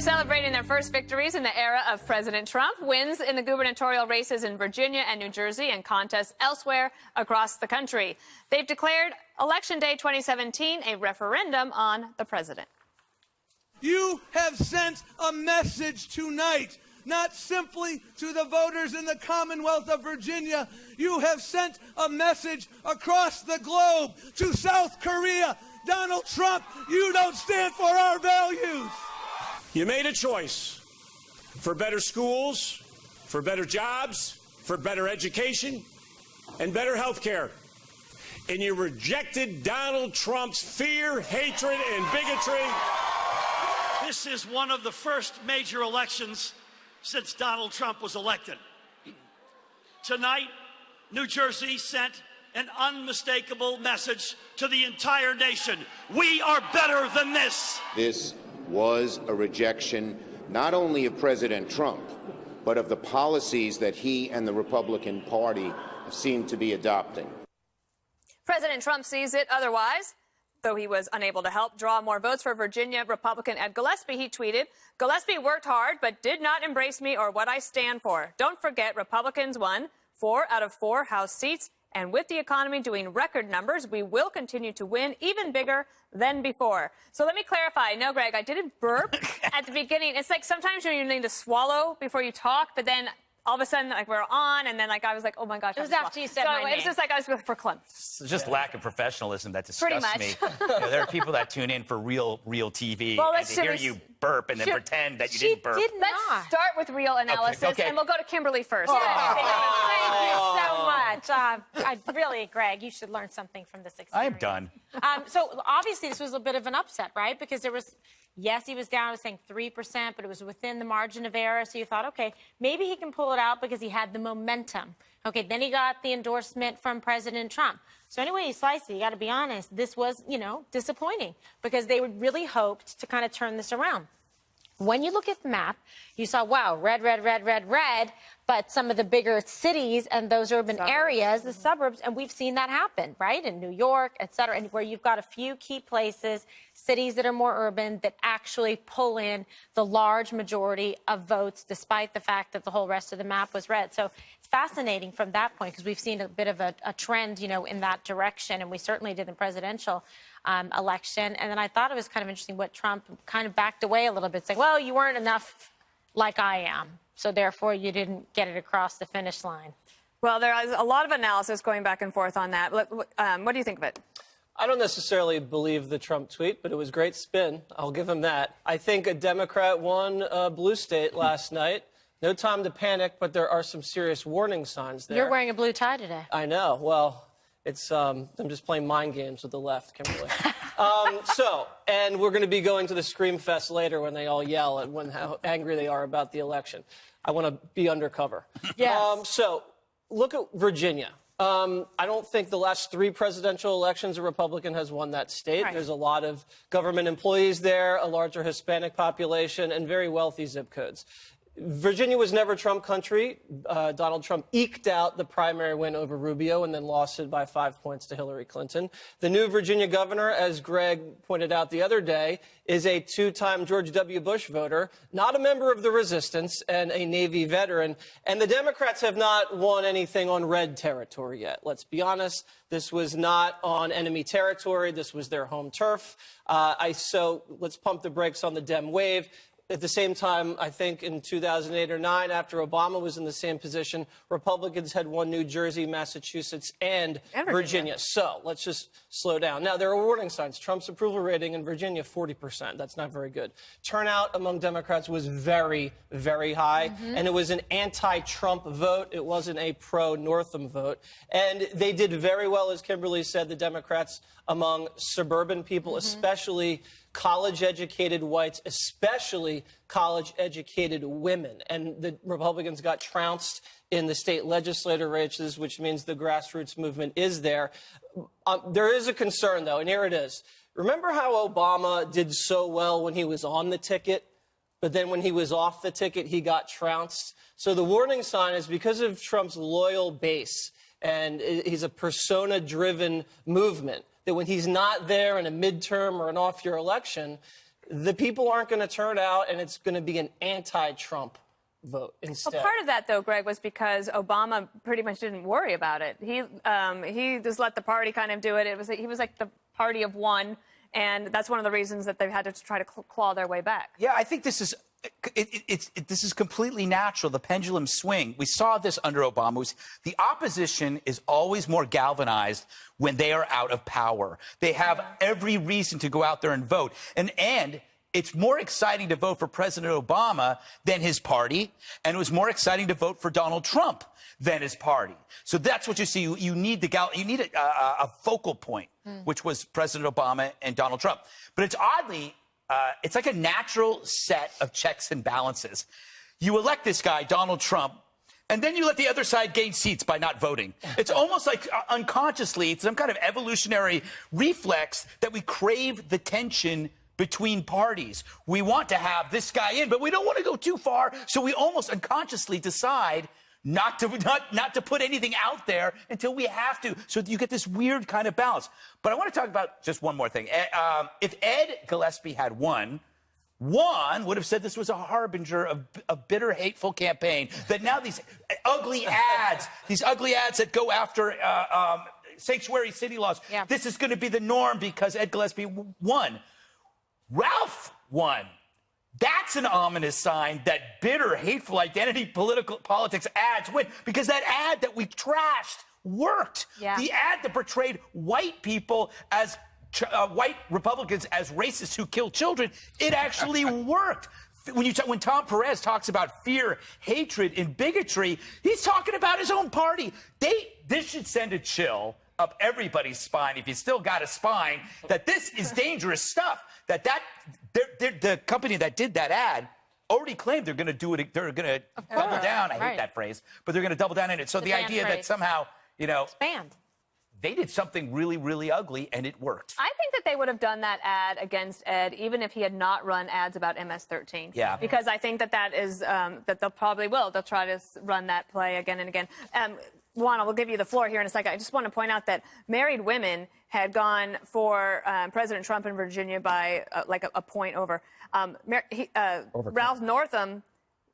celebrating their first victories in the era of President Trump. Wins in the gubernatorial races in Virginia and New Jersey and contests elsewhere across the country. They've declared Election Day 2017 a referendum on the president. You have sent a message tonight, not simply to the voters in the Commonwealth of Virginia. You have sent a message across the globe to South Korea. Donald Trump, you don't stand for our values. You made a choice for better schools, for better jobs, for better education, and better health care. And you rejected Donald Trump's fear, hatred, and bigotry. This is one of the first major elections since Donald Trump was elected. Tonight, New Jersey sent an unmistakable message to the entire nation. We are better than this. This was a rejection not only of President Trump, but of the policies that he and the Republican Party seem to be adopting. President Trump sees it otherwise. Though he was unable to help draw more votes for Virginia Republican Ed Gillespie, he tweeted, "Gillespie worked hard but did not embrace me or what I stand for. Don't forget, Republicans won 4 out of 4 House seats. And with the economy doing record numbers, we will continue to win even bigger than before." So let me clarify. No, Greg, I didn't burp at the beginning. It's like sometimes you need to swallow before you talk, but then all of a sudden, like, we're on, and then, like, I was like, oh, my gosh. It was after you said my name. It was just like I was for Clem. It's just lack of professionalism that disgusts me. You know, there are people that tune in for real TV, and to hear you burp and then pretend that you didn't burp. Let's start with real analysis, and we'll go to Kimberly first. Thank you so much. Really, Greg, you should learn something from this experience. I'm done. So obviously this was a bit of an upset, right? Because there was, yes, he was down, I was saying 3%, but it was within the margin of error. So you thought, okay, maybe he can pull it out because he had the momentum. Okay, then he got the endorsement from President Trump. So anyway you slice it, you got to be honest, this was, disappointing because they really hoped to kind of turn this around. When you look at the map, you saw, wow, red, red, red, red, red, but some of the bigger cities and those urban areas, the suburbs, and we've seen that happen, right, in New York, et cetera, and where you've got a few key places, cities that are more urban, that actually pull in the large majority of votes, despite the fact that the whole rest of the map was red. So it's fascinating from that point, because we've seen a bit of a trend, in that direction, and we certainly did in the presidential election. And then I thought it was kind of interesting what Trump kind of backed away a little bit, saying, well, you weren't enough like I am, so therefore you didn't get it across the finish line. Well, there is a lot of analysis going back and forth on that. What do you think of it? I don't necessarily believe the Trump tweet, but it was great spin. I'll give him that. I think a Democrat won a blue state last night. No time to panic, but there are some serious warning signs there. You're wearing a blue tie today. I know. Well, it's I'm just playing mind games with the left, Kimberly. And we're going to be going to the Scream Fest later when they all yell at how angry they are about the election. I want to be undercover. Yes. So look at Virginia. I don't think the last 3 presidential elections a Republican has won that state. Right. There's a lot of government employees there, a larger Hispanic population, and very wealthy zip codes. Virginia was never Trump country. Donald Trump eked out the primary win over Rubio and then lost it by 5 points to Hillary Clinton. The new Virginia governor, as Greg pointed out the other day, is a 2-time George W. Bush voter, not a member of the resistance, and a Navy veteran. And the Democrats have not won anything on red territory yet. Let's be honest. This was not on enemy territory. This was their home turf. So let's pump the brakes on the Dem wave. At the same time, I think in 2008 or 9, after Obama was in the same position, Republicans had won New Jersey, Massachusetts, and Virginia. So let's just slow down. Now, there are warning signs. Trump's approval rating in Virginia, 40%. That's not very good. Turnout among Democrats was very, very high, and it was an anti-Trump vote. It wasn't a pro-Northam vote. And they did very well, as Kimberly said, the Democrats, among suburban people, especially college-educated whites, especially college-educated women. And the Republicans got trounced in the state legislature races, which means the grassroots movement is there. There is a concern, though, and here it is. Remember how Obama did so well when he was on the ticket, but then when he was off the ticket, he got trounced? So the warning sign is because of Trump's loyal base, and he's a persona-driven movement, that when he's not there in a midterm or an off-year election, the people aren't going to turn out, and it's going to be an anti-Trump vote instead. Well, part of that, though, Greg, was because Obama pretty much didn't worry about it. He just let the party kind of do it. He was like the party of one, and that's one of the reasons that they've had to try to claw their way back. Yeah, I think this is this is completely natural. The pendulum swing. We saw this under Obama. The opposition is always more galvanized when they are out of power. They have every reason to go out there and vote, and it's more exciting to vote for President Obama than his party, and it was more exciting to vote for Donald Trump than his party. So that's what you see. You need a focal point, which was President Obama and Donald Trump. But it's oddly, it's like a natural set of checks and balances. You elect this guy, Donald Trump, and then you let the other side gain seats by not voting. It's almost like unconsciously, it's some kind of evolutionary reflex that we crave the tension between parties. We want to have this guy in, but we don't want to go too far, so we almost unconsciously decide not to put anything out there until we have to. So you get this weird kind of balance. But I want to talk about just one more thing. If Ed Gillespie had won, would have said this was a harbinger of a bitter, hateful campaign, that now these ugly ads that go after sanctuary city laws, this is going to be the norm because Ed Gillespie won. Ralph won. That's an ominous sign that bitter, hateful identity politics ads win, because that ad that we trashed worked. Yeah. The ad that portrayed white people as white Republicans as racists who kill children, it actually worked. When Tom Perez talks about fear, hatred, and bigotry, he's talking about his own party. This should send a chill up everybody's spine, if you still got a spine, that this is dangerous stuff. The company that did that ad already claimed they're going to do it. They're going to double down. I hate that phrase, but they're going to double down in it. So the idea that somehow, it's banned. They did something really, really ugly, and it worked. I think that they would have done that ad against Ed, even if he had not run ads about MS-13. Yeah. Because I think that is, that they'll probably will. They'll try to run that play again and again. Juan, we'll give you the floor here in a second. I just want to point out that married women had gone for President Trump in Virginia by like a point over. Ralph Northam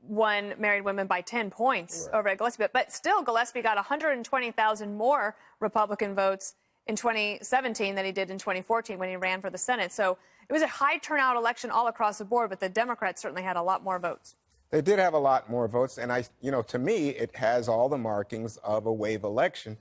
won married women by 10 points over at Gillespie. But still, Gillespie got 120,000 more Republican votes in 2017 than he did in 2014 when he ran for the Senate. So it was a high turnout election all across the board, but the Democrats certainly had a lot more votes. They did have a lot more votes, and to me, it has all the markings of a wave election.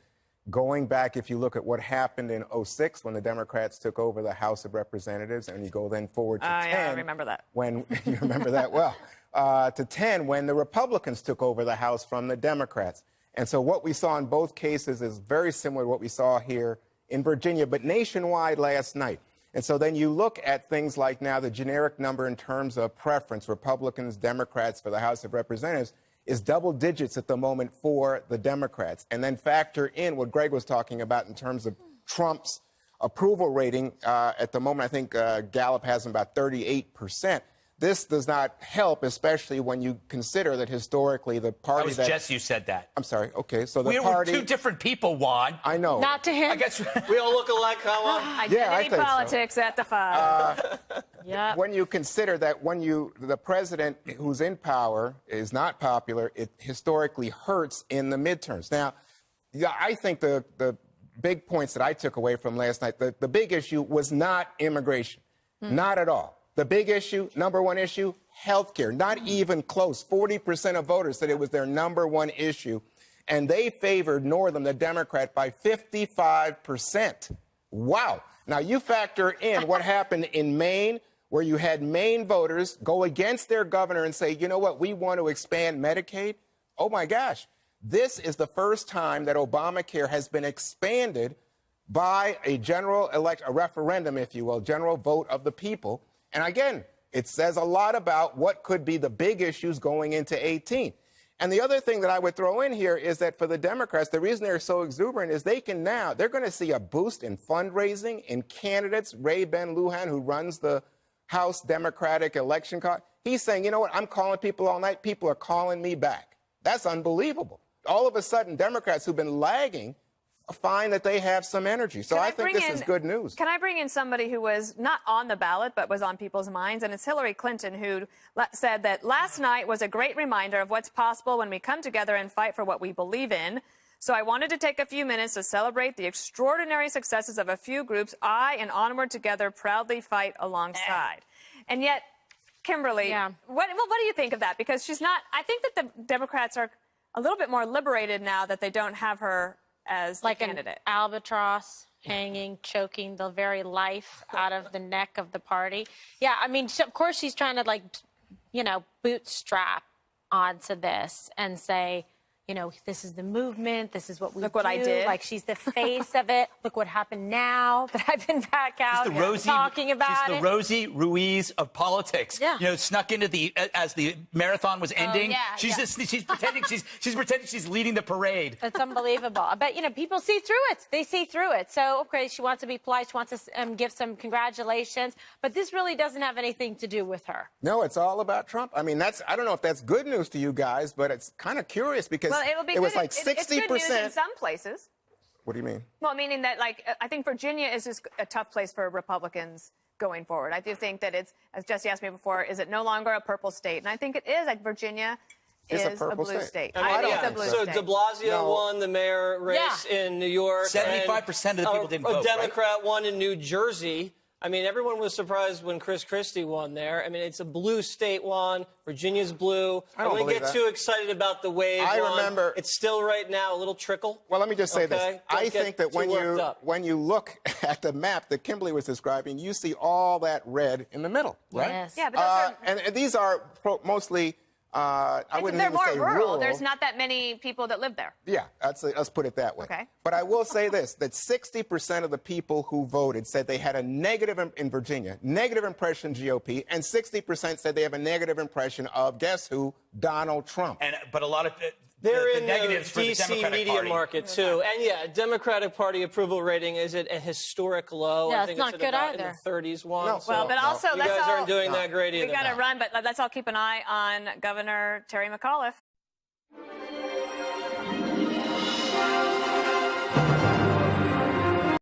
Going back, if you look at what happened in 2006 when the Democrats took over the House of Representatives, and you go then forward to 10. Yeah, I remember that. When you remember that well, to 10 when the Republicans took over the House from the Democrats. And so what we saw in both cases is very similar to what we saw here in Virginia, but nationwide last night. And so then you look at things like now the generic number in terms of preference, Republicans, Democrats for the House of Representatives, is double digits at the moment for the Democrats. And then factor in what Greg was talking about in terms of Trump's approval rating. At the moment, I think Gallup has him about 38%. This does not help, especially when you consider that historically the party that was Jess, you said that. I'm sorry. Okay, so the party... We're two different people, Juan. I know. Not to him. I guess we all look alike, Juan. Identity politics at the 5. Yeah. When you consider that the president who's in power is not popular, it historically hurts in the midterms. Now, I think the big points that I took away from last night, the big issue was not immigration. Not at all. The big issue, number one issue, health care. Not even close. 40% of voters said it was their number one issue. And they favored Northam, the Democrat, by 55%. Wow. Now, you factor in what happened in Maine, where you had Maine voters go against their governor and say, you know what, we want to expand Medicaid. Oh, my gosh. This is the first time that Obamacare has been expanded by a a referendum, if you will, general vote of the people. And again, it says a lot about what could be the big issues going into 2018. And the other thing that I would throw in here is that for the Democrats, the reason they're so exuberant is they're going to see a boost in fundraising, in candidates. Ray Ben Lujan, who runs the House Democratic election card, he's saying, you know what, I'm calling people all night. People are calling me back. That's unbelievable. All of a sudden, Democrats who've been lagging find that they have some energy. So I think this is good news. Can I bring in somebody who was not on the ballot but was on people's minds? And it's Hillary Clinton, who said that last night was a great reminder of what's possible when we come together and fight for what we believe in. So I wanted to take a few minutes to celebrate the extraordinary successes of a few groups I and Onward Together proudly fight alongside. And yet, Kimberly, what do you think of that? Because she's not, I think that the Democrats are a little bit more liberated now that they don't have her as the candidate. An albatross hanging, choking the very life out of the neck of the party. Yeah, I mean, of course she's trying to, like, you know, bootstrap onto this and say, you know, this is the movement. This is what we do. Look what I did. Like, she's the face of it. Look what happened now that I've been back out talking about it. She's the Rosie Ruiz of politics. Yeah. You know, snuck into the as the marathon was ending. She's pretending she's pretending she's leading the parade. It's unbelievable. But, you know, people see through it. They see through it. So, okay, she wants to be polite. She wants to give some congratulations. But this really doesn't have anything to do with her. No, it's all about Trump. I mean, I don't know if that's good news to you guys, but it's kind of curious because it was like 60%. It's good news in some places. What do you mean? Well, meaning that, like, I think Virginia is just a tough place for Republicans going forward. I do think that it's, as Jesse asked me before, is it no longer a purple state? And I think it is. Like, Virginia is a blue state. I think it's a blue so state. de Blasio won the mayor race in New York. 75% of the people didn't vote. A Democrat won in New Jersey. I mean, everyone was surprised when Chris Christie won there. I mean, it's a blue state one. Virginia's blue. I don't wouldn't get too excited about the wave. I remember. It's still right now a little trickle. Well, let me just say this. I think that when you look at the map that Kimberly was describing, you see all that red in the middle, right? Yes. Yeah, but and these are mostly. I wouldn't they're even more say rural. There's not that many people that live there. Yeah, let's put it that way. Okay. But I will say this, that 60% of the people who voted said they had a negative, in Virginia, negative impression of GOP, and 60% said they have a negative impression of, guess who, Donald Trump. But a lot of They're the in negatives the for the D.C. Democratic media Party. market, too. And, yeah, Democratic Party approval rating is at a historic low. Yeah, I think it's not good about either. in the 30s one. No. So Well, but also, you guys aren't doing that great either. We got to run, but let's all keep an eye on Governor Terry McAuliffe.